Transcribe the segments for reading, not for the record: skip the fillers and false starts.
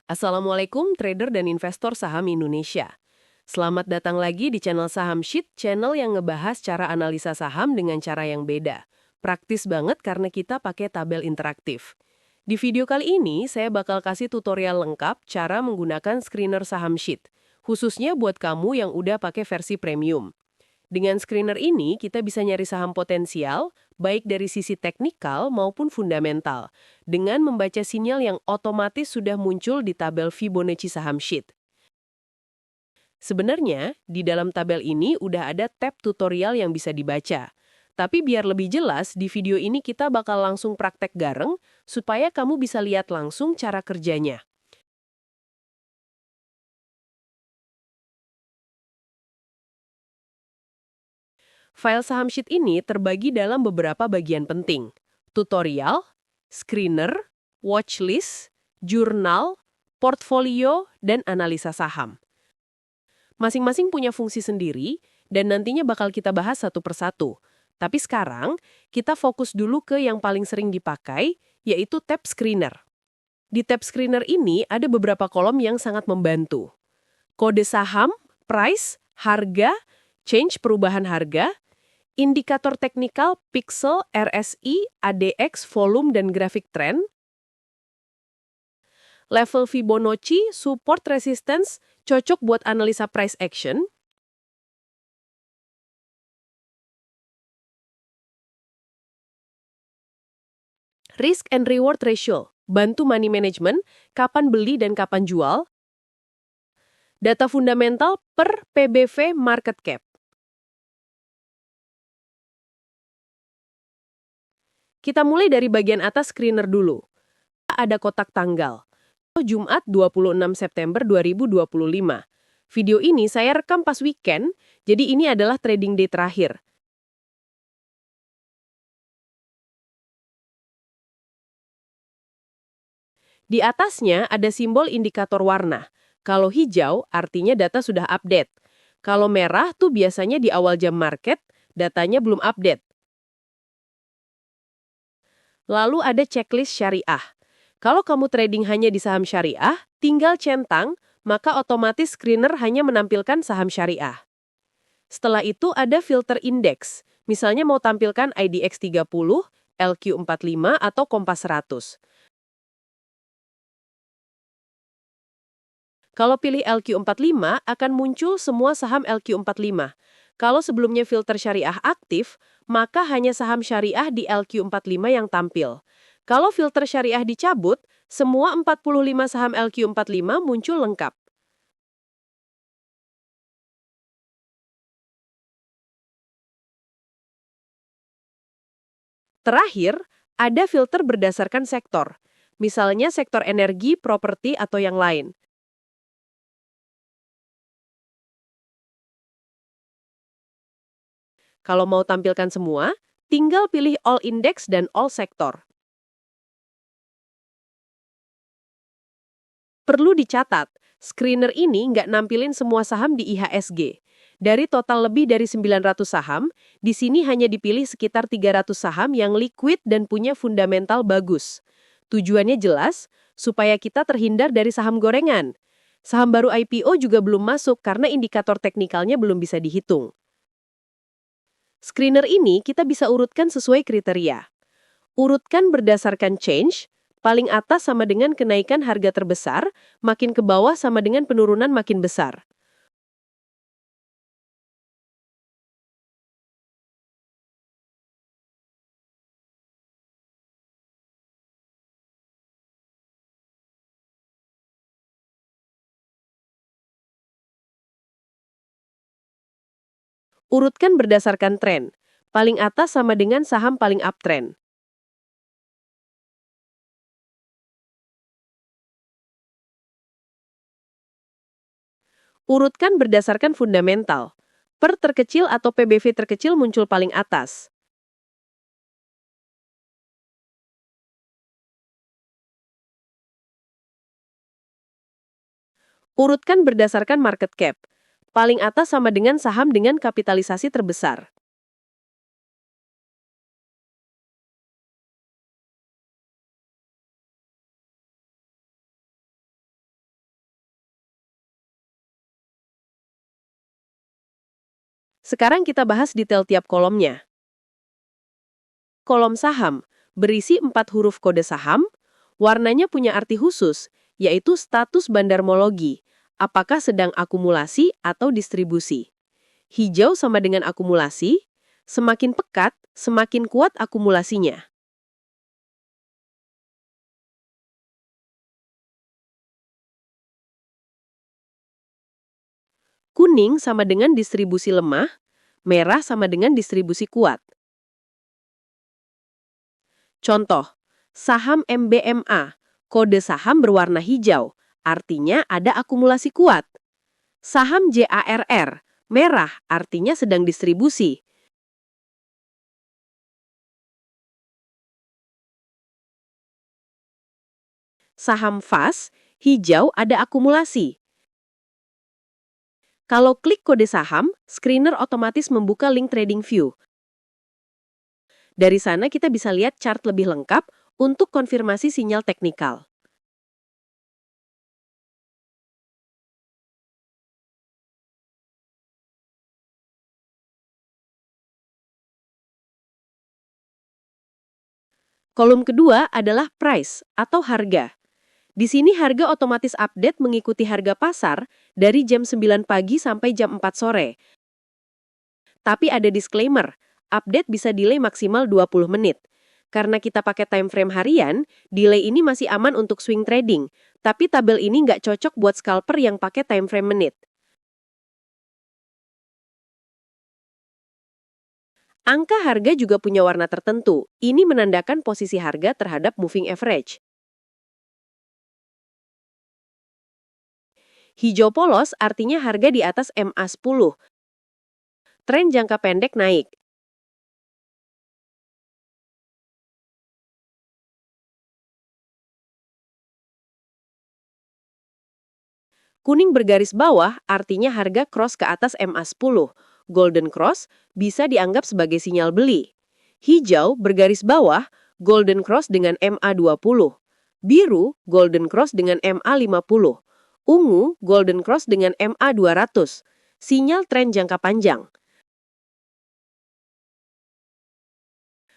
Assalamualaikum trader dan investor saham Indonesia. Selamat datang lagi di channel Saham Sheet, channel yang ngebahas cara analisa saham dengan cara yang beda. Praktis banget karena kita pakai tabel interaktif. Di video kali ini, saya bakal kasih tutorial lengkap cara menggunakan screener Saham Sheet, khususnya buat kamu yang udah pakai versi premium. Dengan screener ini, kita bisa nyari saham potensial, baik dari sisi teknikal maupun fundamental, dengan membaca sinyal yang otomatis sudah muncul di tabel Fibonacci saham sheet. Sebenarnya, di dalam tabel ini udah ada tab tutorial yang bisa dibaca. Tapi biar lebih jelas, di video ini kita bakal langsung praktek bareng, supaya kamu bisa lihat langsung cara kerjanya. File saham sheet ini terbagi dalam beberapa bagian penting. Tutorial, screener, watchlist, jurnal, portfolio, dan analisa saham. Masing-masing punya fungsi sendiri, dan nantinya bakal kita bahas satu persatu. Tapi sekarang, kita fokus dulu ke yang paling sering dipakai, yaitu tab screener. Di tab screener ini ada beberapa kolom yang sangat membantu. Kode saham, price, harga, change perubahan harga, indikator teknikal, pixel, RSI, ADX, volume, dan grafik trend, level Fibonacci, support resistance, cocok buat analisa price action, risk and reward ratio, bantu money management, kapan beli dan kapan jual, data fundamental per PBV market cap. Kita mulai dari bagian atas screener dulu. Ada kotak tanggal. Jumat 26 September 2025. Video ini saya rekam pas weekend, jadi ini adalah trading day terakhir. Di atasnya ada simbol indikator warna. Kalau hijau, artinya data sudah update. Kalau merah tuh biasanya di awal jam market, datanya belum update. Lalu ada checklist syariah. Kalau kamu trading hanya di saham syariah, tinggal centang, maka otomatis screener hanya menampilkan saham syariah. Setelah itu ada filter indeks. Misalnya mau tampilkan IDX 30, LQ45, atau Kompas 100. Kalau pilih LQ45, akan muncul semua saham LQ45. Kalau sebelumnya filter syariah aktif, maka hanya saham syariah di LQ45 yang tampil. Kalau filter syariah dicabut, semua 45 saham LQ45 muncul lengkap. Terakhir, ada filter berdasarkan sektor. Misalnya sektor energi, properti, atau yang lain. Kalau mau tampilkan semua, tinggal pilih All Index dan All Sector. Perlu dicatat, screener ini nggak nampilin semua saham di IHSG. Dari total lebih dari 900 saham, di sini hanya dipilih sekitar 300 saham yang liquid dan punya fundamental bagus. Tujuannya jelas, supaya kita terhindar dari saham gorengan. Saham baru IPO juga belum masuk karena indikator teknikalnya belum bisa dihitung. Screener ini kita bisa urutkan sesuai kriteria. Urutkan berdasarkan change, paling atas sama dengan kenaikan harga terbesar, makin ke bawah sama dengan penurunan makin besar. Urutkan berdasarkan tren, paling atas sama dengan saham paling uptrend. Urutkan berdasarkan fundamental. Per terkecil atau PBV terkecil muncul paling atas. Urutkan berdasarkan market cap. Paling atas sama dengan saham dengan kapitalisasi terbesar. Sekarang kita bahas detail tiap kolomnya. Kolom saham berisi 4 huruf kode saham, warnanya punya arti khusus, yaitu status bandarmologi, apakah sedang akumulasi atau distribusi. Hijau sama dengan akumulasi, semakin pekat, semakin kuat akumulasinya. Kuning sama dengan distribusi lemah, merah sama dengan distribusi kuat. Contoh, saham MBMA, kode saham berwarna hijau, artinya ada akumulasi kuat. Saham JARR, merah, artinya sedang distribusi. Saham FAS, hijau ada akumulasi. Kalau klik kode saham, screener otomatis membuka link TradingView. Dari sana kita bisa lihat chart lebih lengkap untuk konfirmasi sinyal teknikal. Kolom kedua adalah price atau harga. Di sini harga otomatis update mengikuti harga pasar dari jam 9 pagi sampai jam 4 sore. Tapi ada disclaimer, update bisa delay maksimal 20 menit. Karena kita pakai time frame harian, delay ini masih aman untuk swing trading, tapi tabel ini nggak cocok buat scalper yang pakai time frame menit. Angka harga juga punya warna tertentu. Ini menandakan posisi harga terhadap moving average. Hijau polos artinya harga di atas MA10. Tren jangka pendek naik. Kuning bergaris bawah artinya harga cross ke atas MA10. Golden cross bisa dianggap sebagai sinyal beli. Hijau bergaris bawah, golden cross dengan MA20. Biru, golden cross dengan MA50. Ungu, golden cross dengan MA200. Sinyal tren jangka panjang.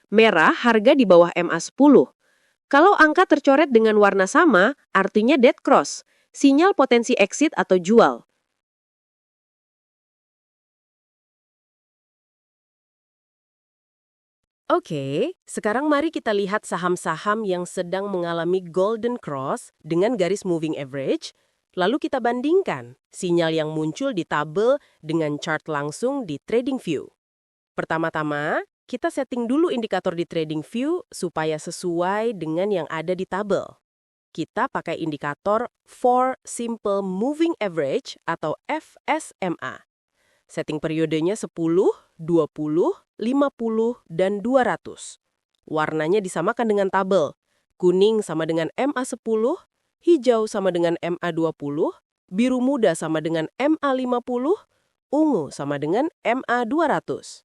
Merah, harga di bawah MA10. Kalau angka tercoret dengan warna sama, artinya dead cross. Sinyal potensi exit atau jual. Oke, sekarang mari kita lihat saham-saham yang sedang mengalami golden cross dengan garis moving average, lalu kita bandingkan sinyal yang muncul di tabel dengan chart langsung di TradingView. Pertama-tama, kita setting dulu indikator di TradingView supaya sesuai dengan yang ada di tabel. Kita pakai indikator 4 Simple Moving Average atau FSMA. Setting periodenya 10, 20, 50, dan 200. Warnanya disamakan dengan tabel. Kuning sama dengan MA10, hijau sama dengan MA20, biru muda sama dengan MA50, ungu sama dengan MA200.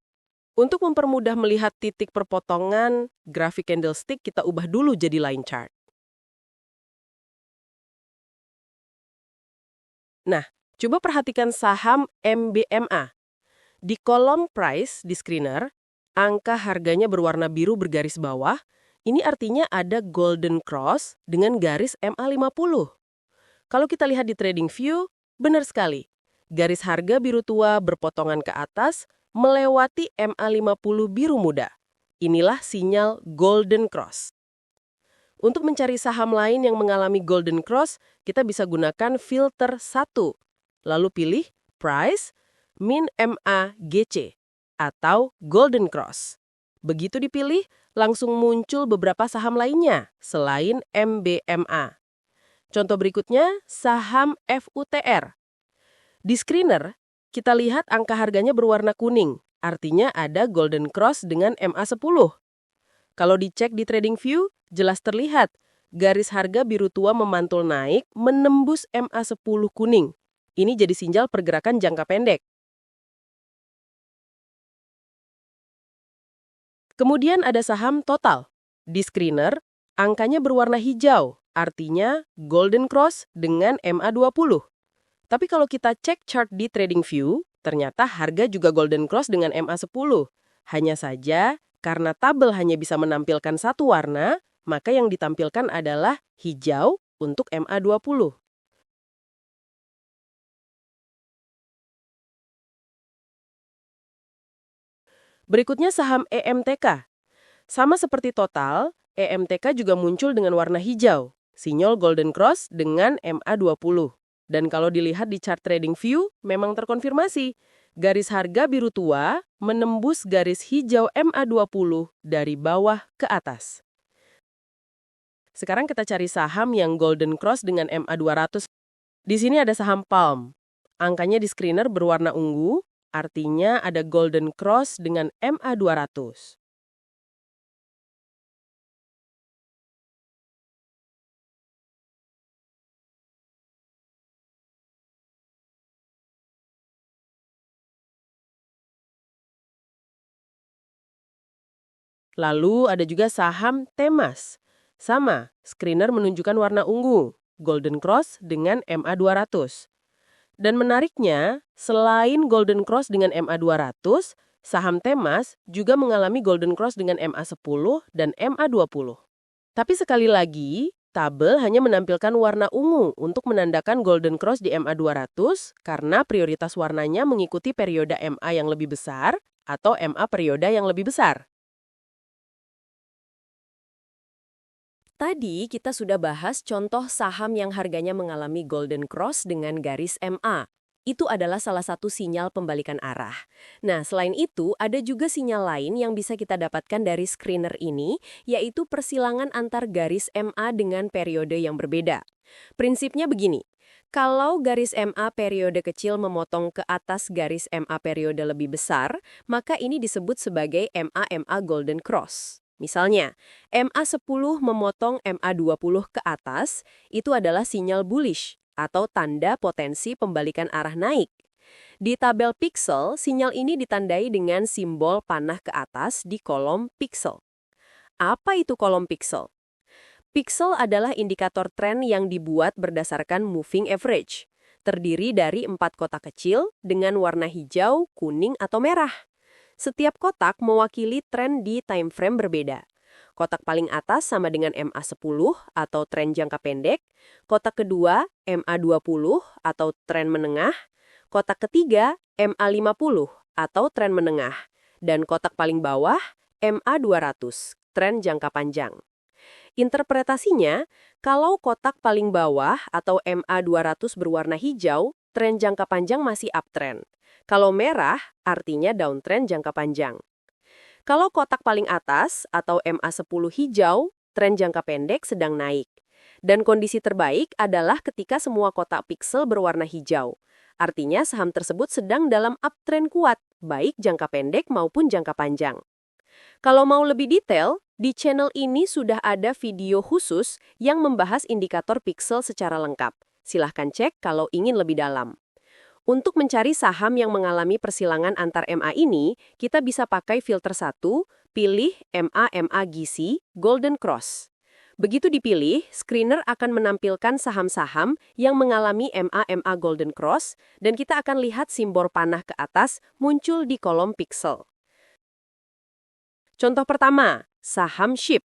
Untuk mempermudah melihat titik perpotongan, grafik candlestick kita ubah dulu jadi line chart. Nah, coba perhatikan saham MBMA. Di kolom price di screener, angka harganya berwarna biru bergaris bawah. Ini artinya ada golden cross dengan garis MA50. Kalau kita lihat di TradingView, benar sekali. Garis harga biru tua berpotongan ke atas melewati MA50 biru muda. Inilah sinyal golden cross. Untuk mencari saham lain yang mengalami golden cross, kita bisa gunakan filter 1. Lalu pilih price, min MAGC, atau golden cross. Begitu dipilih, langsung muncul beberapa saham lainnya selain MBMA. Contoh berikutnya, saham FUTR. Di screener, kita lihat angka harganya berwarna kuning, artinya ada golden cross dengan MA10. Kalau dicek di TradingView, jelas terlihat garis harga biru tua memantul naik menembus MA10 kuning. Ini jadi sinyal pergerakan jangka pendek. Kemudian ada saham Total. Di screener, angkanya berwarna hijau, artinya golden cross dengan MA20. Tapi kalau kita cek chart di TradingView, Ternyata harga juga golden cross dengan MA10. Hanya saja, karena tabel hanya bisa menampilkan satu warna, maka yang ditampilkan adalah hijau untuk MA20. Berikutnya saham EMTK. Sama seperti Total, EMTK juga muncul dengan warna hijau, sinyal golden cross dengan MA20. Dan kalau dilihat di chart trading view, memang terkonfirmasi. Garis harga biru tua menembus garis hijau MA20 dari bawah ke atas. Sekarang kita cari saham yang golden cross dengan MA200. Di sini ada saham Palm. Angkanya di screener berwarna ungu, artinya ada golden cross dengan MA200. Lalu ada juga saham Temas. Sama, screener menunjukkan warna ungu, golden cross dengan MA200. Dan menariknya, selain golden cross dengan MA200, saham Temas juga mengalami golden cross dengan MA10 dan MA20. Tapi sekali lagi, tabel hanya menampilkan warna ungu untuk menandakan golden cross di MA200 karena prioritas warnanya mengikuti periode MA yang lebih besar atau MA periode yang lebih besar. Tadi kita sudah bahas contoh saham yang harganya mengalami golden cross dengan garis MA. Itu adalah salah satu sinyal pembalikan arah. Nah, selain itu, ada juga sinyal lain yang bisa kita dapatkan dari screener ini, yaitu persilangan antar garis MA dengan periode yang berbeda. Prinsipnya begini, kalau garis MA periode kecil memotong ke atas garis MA periode lebih besar, maka ini disebut sebagai MA-MA golden cross. Misalnya, MA10 memotong MA20 ke atas, itu adalah sinyal bullish atau tanda potensi pembalikan arah naik. Di tabel pixel, sinyal ini ditandai dengan simbol panah ke atas di kolom pixel. Apa itu kolom pixel? Pixel adalah indikator tren yang dibuat berdasarkan moving average. Terdiri dari 4 kotak kecil dengan warna hijau, kuning, atau merah. Setiap kotak mewakili tren di time frame berbeda. Kotak paling atas sama dengan MA10 atau tren jangka pendek, kotak kedua MA20 atau tren menengah, kotak ketiga MA50 atau tren menengah, dan kotak paling bawah MA200, tren jangka panjang. Interpretasinya, kalau kotak paling bawah atau MA200 berwarna hijau, tren jangka panjang masih uptrend. Kalau merah, artinya downtrend jangka panjang. Kalau kotak paling atas atau MA10 hijau, tren jangka pendek sedang naik. Dan kondisi terbaik adalah ketika semua kotak pixel berwarna hijau. Artinya saham tersebut sedang dalam uptrend kuat, baik jangka pendek maupun jangka panjang. Kalau mau lebih detail, di channel ini sudah ada video khusus yang membahas indikator pixel secara lengkap. Silahkan cek kalau ingin lebih dalam. Untuk mencari saham yang mengalami persilangan antar MA ini, kita bisa pakai filter 1, pilih MA-MA GC Golden Cross. Begitu dipilih, screener akan menampilkan saham-saham yang mengalami MA-MA Golden Cross, dan kita akan lihat simbol panah ke atas muncul di kolom pixel. Contoh pertama, saham SHIP.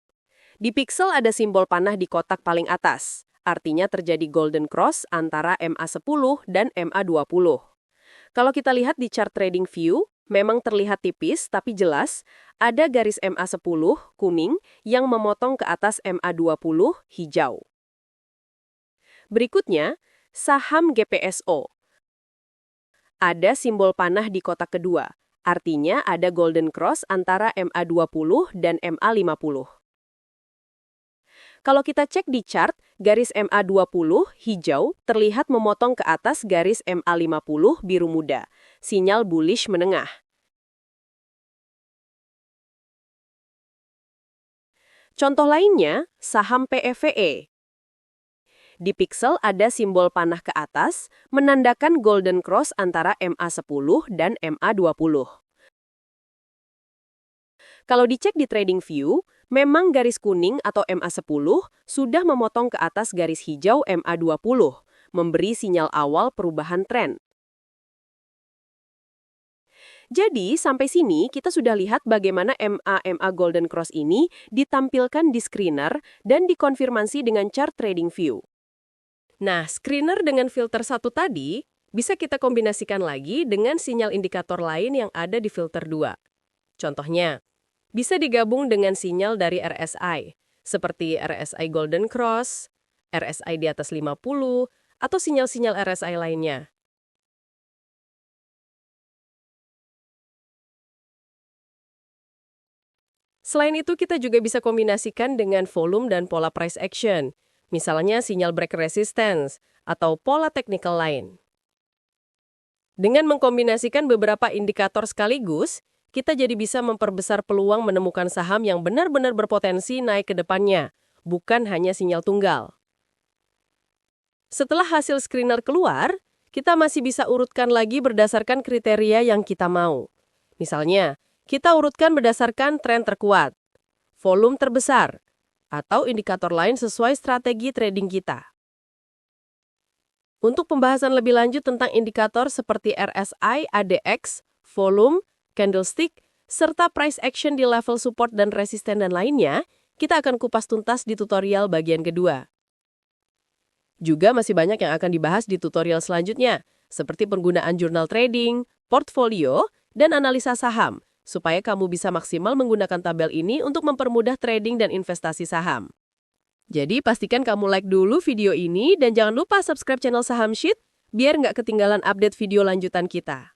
Di pixel ada simbol panah di kotak paling atas. Artinya terjadi golden cross antara MA10 dan MA20. Kalau kita lihat di chart trading view, memang terlihat tipis tapi jelas, ada garis MA10 kuning yang memotong ke atas MA20 hijau. Berikutnya, saham GPSO. Ada simbol panah di kotak kedua, artinya ada golden cross antara MA20 dan MA50. Kalau kita cek di chart, garis MA20 hijau terlihat memotong ke atas garis MA50 biru muda, sinyal bullish menengah. Contoh lainnya, saham PEVE. Di pixel ada simbol panah ke atas, menandakan golden cross antara MA10 dan MA20. Kalau dicek di trading view, memang garis kuning atau MA10 sudah memotong ke atas garis hijau MA20, memberi sinyal awal perubahan tren. Jadi, sampai sini kita sudah lihat bagaimana MA Golden Cross ini ditampilkan di screener dan dikonfirmasi dengan chart trading view. Nah, screener dengan filter satu tadi bisa kita kombinasikan lagi dengan sinyal indikator lain yang ada di filter 2. Contohnya, bisa digabung dengan sinyal dari RSI, seperti RSI Golden Cross, RSI di atas 50, atau sinyal-sinyal RSI lainnya. Selain itu, kita juga bisa kombinasikan dengan volume dan pola price action, misalnya sinyal break resistance atau pola teknikal lain. Dengan mengkombinasikan beberapa indikator sekaligus, kita jadi bisa memperbesar peluang menemukan saham yang benar-benar berpotensi naik ke depannya, bukan hanya sinyal tunggal. Setelah hasil screener keluar, kita masih bisa urutkan lagi berdasarkan kriteria yang kita mau. Misalnya, kita urutkan berdasarkan tren terkuat, volume terbesar, atau indikator lain sesuai strategi trading kita. Untuk pembahasan lebih lanjut tentang indikator seperti RSI, ADX, volume, candlestick, serta price action di level support dan resisten dan lainnya, kita akan kupas tuntas di tutorial bagian kedua. Juga masih banyak yang akan dibahas di tutorial selanjutnya, seperti penggunaan jurnal trading, portfolio, dan analisa saham, supaya kamu bisa maksimal menggunakan tabel ini untuk mempermudah trading dan investasi saham. Jadi pastikan kamu like dulu video ini dan jangan lupa subscribe channel Saham Sheet biar nggak ketinggalan update video lanjutan kita.